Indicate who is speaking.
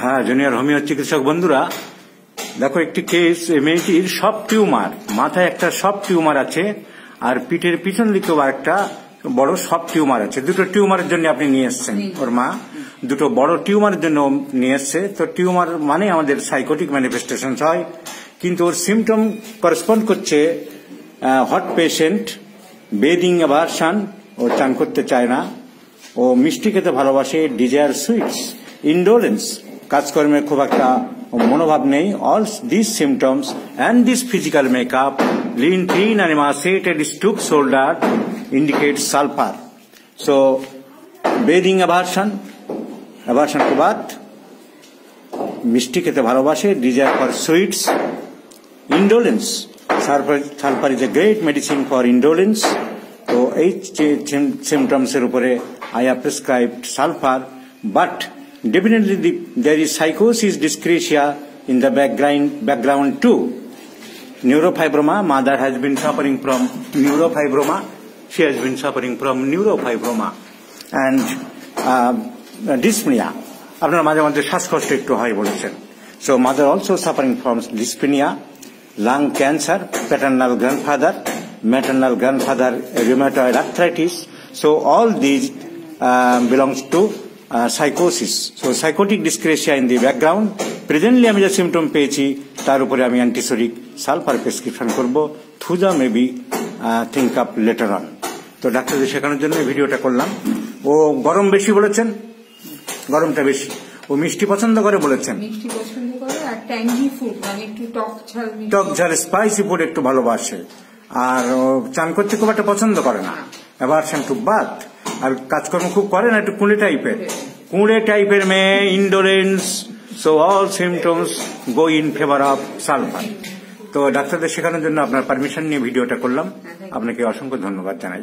Speaker 1: হ্যাঁ, junior homeo চিকিৎসক বন্ধুরা, দেখো একটি কেস, মেয়েটির সব টিউমার, মাথায় একটা সব টিউমার আছে আর পিঠের পিছন দিকেও একটা বড় সব টিউমার আছে। দুটো টিউমারের জন্য আপনি নিয়ে এসছেন, ওর মা দুটো বড় টিউমারের জন্য নিয়ে এসছে। তো টিউমার মানে আমাদের সাইকোটিক ম্যানিফেস্টেশন হয়, কিন্তু ওর সিমটম করেসপন্ড করছে হট পেশেন্ট, বেদিং অ্যাভারশন, ও চান করতে চায় না, ও মিষ্টি খেতে ভালোবাসে, ডিজায়ার সুইটস, ইন্ডোলেন্স, কাজকর্মে খুব একটা মনোভাব নেই। All this symptoms and this physical makeup, lean, thin and emaciated, stoop shoulder indicates sulfur. So bathing aversion के बाद मिष्टी खेते भालोबाशे, desire for sweets, indolence, sulfur is a great medicine for indolence. तो এই symptoms এর উপরে I have prescribed sulfur, but definitely there is psychosis dyscrasia in the background too. Neurofibroma, mother has been suffering from neurofibroma. She has been suffering from neurofibroma and dyspnea. আপনারা মাঝে মাঝে শ্বাসকষ্ট একটু হয় বলেছেন। So mother also suffering from dyspnea, lung cancer, paternal grandfather, maternal grandfather rheumatoid arthritis. So all these belongs to psychosis. So psychotic dyscrasia in the background. Presently আমি যে symptom পেয়েছি তার উপরে আমি অ্যান্টিসোরিক সালফার প্রেসক্রিপশন করব। Thuja maybe think up letter on. তো ডাক্তারদের শেখানোর জন্য এই ভিডিওটা করলাম। ও গরম বেশি বলেছেন, গরমটা বেশি। ও মিষ্টি পছন্দ করে বলেছেন,
Speaker 2: মিষ্টি পছন্দ করে, আর ট্যাঙ্গি ফুড মানে একটু
Speaker 1: টক ঝাল স্পাইসি ফুড একটু ভালোবাসে, আর চান করতে খুব একটা পছন্দ করে না, অ্যাভারশন টু বাথ, আর কাজকর্ম খুব করে না, একটু কুঁড়ে টাইপের মেয়ে, indolence. So all symptoms go in favor of sulfur. তো ডাক্তারদের শেখানোর জন্য আপনার পারমিশন নিয়ে ভিডিওটা করলাম। আপনাকে অসংখ্য ধন্যবাদ জানাই।